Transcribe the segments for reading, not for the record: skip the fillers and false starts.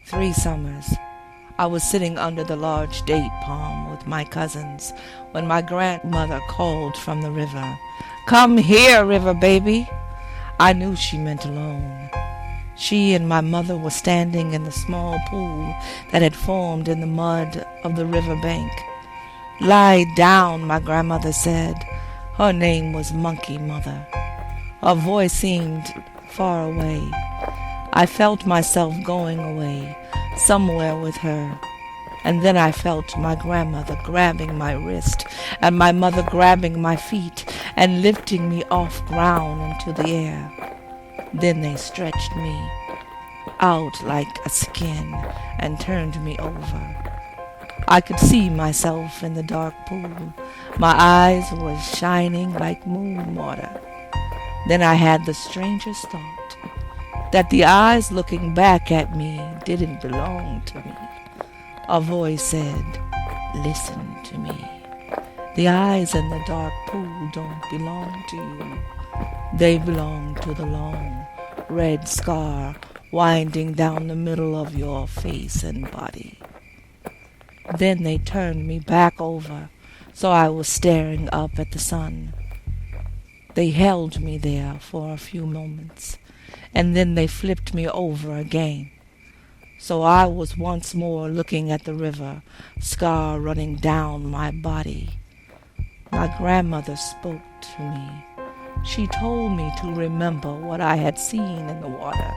3 summers, I was sitting under the large date palm with my cousins when my grandmother called from the river, "Come here, river baby." I knew she meant alone. She and my mother were standing in the small pool that had formed in the mud of the river bank. "Lie down," my grandmother said. Her name was Monkey Mother. Her voice seemed far away. I felt myself going away, somewhere with her. And then I felt my grandmother grabbing my wrist, and my mother grabbing my feet and lifting me off ground into the air. Then they stretched me out like a skin and turned me over. I could see myself in the dark pool. My eyes were shining like moon water. Then I had the strangest thought, that the eyes looking back at me didn't belong to me. A voice said, "Listen to me. The eyes in the dark pool don't belong to you. They belong to the long, red scar winding down the middle of your face and body." Then they turned me back over, so I was staring up at the sun. They held me there for a few moments, and then they flipped me over again. So I was once more looking at the river, scar running down my body. My grandmother spoke to me. She told me to remember what I had seen in the water,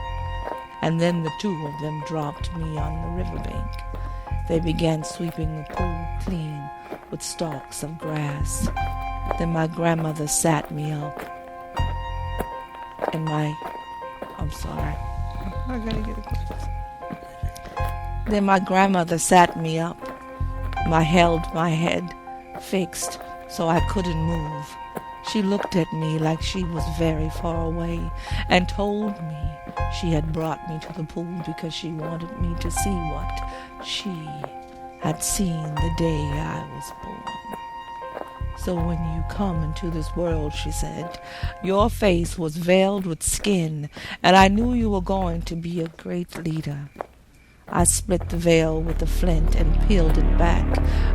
and then the 2 of them dropped me on the riverbank. They began sweeping the pool clean with stalks of grass. Then my grandmother sat me up, and Then my grandmother sat me up. I held my head fixed so I couldn't move. She looked at me like she was very far away and told me she had brought me to the pool because she wanted me to see what she had seen the day I was born. "So when you come into this world," she said, "your face was veiled with skin, and I knew you were going to be a great leader." I split the veil with the flint and peeled it back.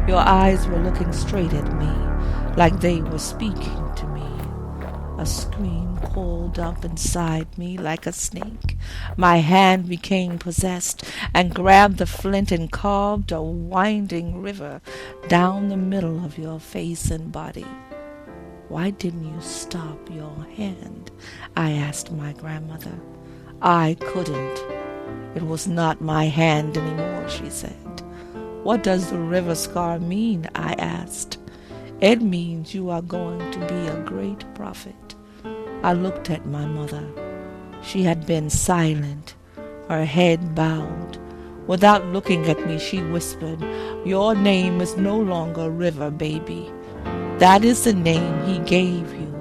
Your eyes were looking straight at me, like they were speaking to me. A scream coiled up inside me like a snake. My hand became possessed and grabbed the flint and carved a winding river down the middle of your face and body. "Why didn't you stop your hand?" I asked my grandmother. "I couldn't. It was not my hand anymore," she said. "What does the river scar mean?" I asked. "It means you are going to be a great prophet." I looked at my mother. She had been silent, her head bowed. Without looking at me, she whispered, "Your name is no longer River Baby. That is the name he gave you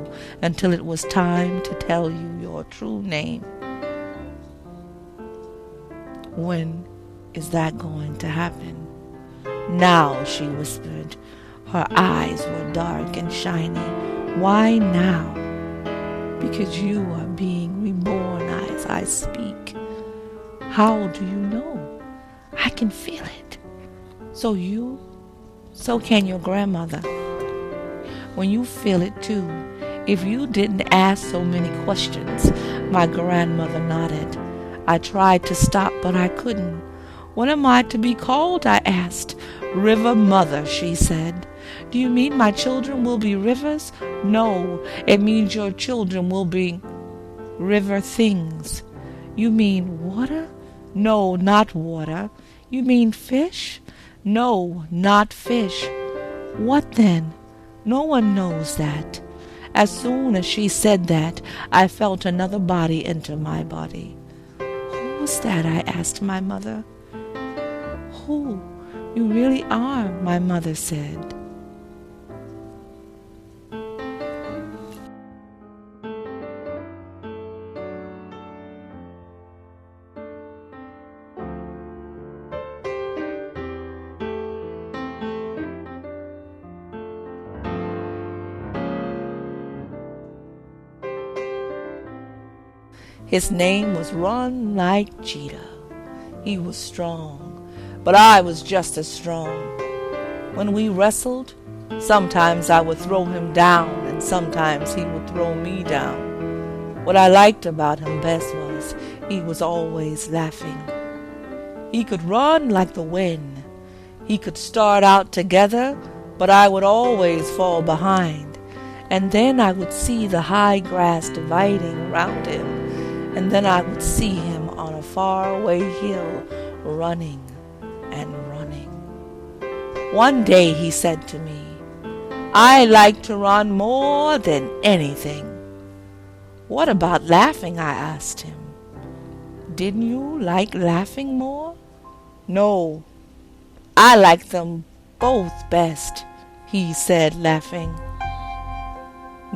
until it was time to tell you your true name." "When is that going to happen?" "Now," she whispered. Her eyes were dark and shiny. "Why now?" "Because you are being reborn as I speak." "How do you know?" "I can feel it." So can your grandmother. When you feel it too. If you didn't ask so many questions." My grandmother nodded. I tried to stop, but I couldn't. "What am I to be called?" I asked. "River Mother," she said. "Do you mean my children will be rivers?" "No, it means your children will be river things." "You mean water?" "No, not water." "You mean fish?" "No, not fish." "What then?" "No one knows that." As soon as she said that, I felt another body enter my body. "Who was that?" I asked my mother. "Who? You really are," my mother said. His name was Run Like Cheetah. He was strong, but I was just as strong. When we wrestled, sometimes I would throw him down, and sometimes he would throw me down. What I liked about him best was he was always laughing. He could run like the wind. He could start out together, but I would always fall behind. And then I would see the high grass dividing around him, and then I would see him on a faraway hill running and running. One day he said to me, "I like to run more than anything." "What about laughing?" I asked him. "Didn't you like laughing more?" "No, I like them both best," he said, laughing.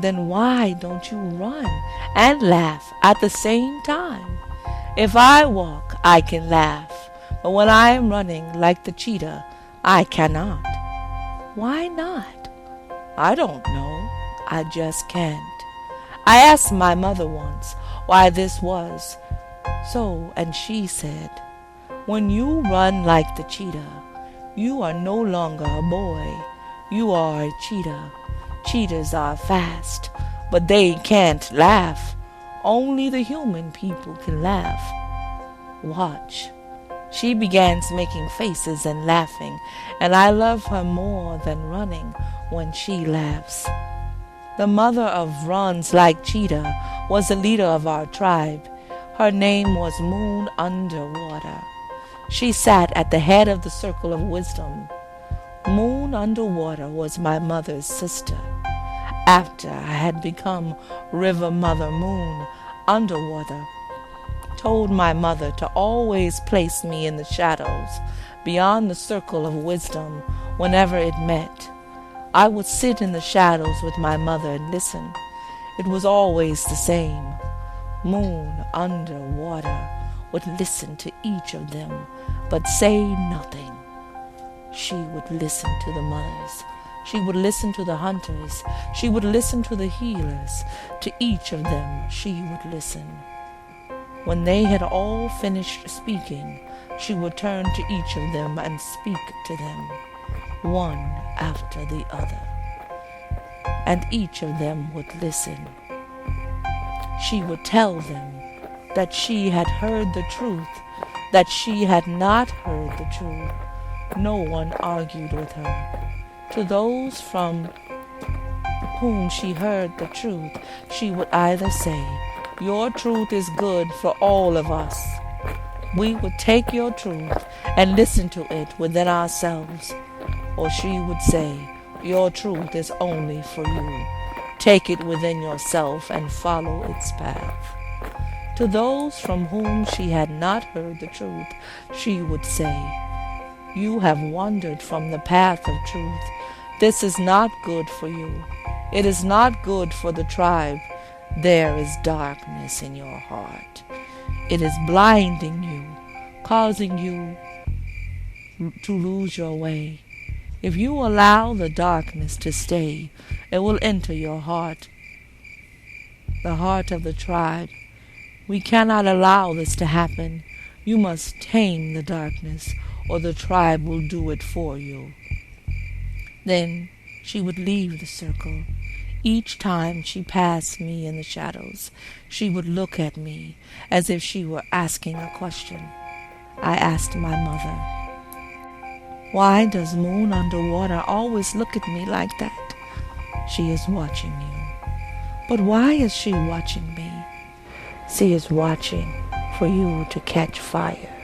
"Then why don't you run and laugh at the same time? If I walk, I can laugh, but when I am running like the cheetah, I cannot." "Why not?" "I don't know. I just can't." I asked my mother once why this was so, and she said, "When you run like the cheetah, you are no longer a boy. You are a cheetah. Cheetahs are fast, but they can't laugh. Only the human people can laugh. Watch." She began making faces and laughing, and I love her more than running when she laughs. The mother of Runs Like Cheetah was the leader of our tribe. Her name was Moon Underwater. She sat at the head of the circle of wisdom. Moon Underwater was my mother's sister. After I had become River Mother Moon Underwater, told my mother to always place me in the shadows beyond the circle of wisdom whenever it met. I would sit in the shadows with my mother and listen. It was always the same. Moon Underwater would listen to each of them, but say nothing. She would listen to the mothers. She would listen to the hunters. She would listen to the healers. To each of them she would listen. When they had all finished speaking, she would turn to each of them and speak to them, one after the other. And each of them would listen. She would tell them that she had heard the truth, that she had not heard the truth. No one argued with her. To those from whom she heard the truth, she would either say, "Your truth is good for all of us." We would take your truth and listen to it within ourselves. Or she would say, "Your truth is only for you. Take it within yourself and follow its path." To those from whom she had not heard the truth, she would say, "You have wandered from the path of truth. This is not good for you. It is not good for the tribe. There is darkness in your heart. It is blinding you, causing you to lose your way. If you allow the darkness to stay, it will enter your heart, the heart of the tribe. We cannot allow this to happen. You must tame the darkness, or the tribe will do it for you." Then she would leave the circle. Each time she passed me in the shadows, she would look at me as if she were asking a question. I asked my mother, "Why does Moon Underwater always look at me like that?" "She is watching you." "But why is she watching me?" "She is watching for you to catch fire."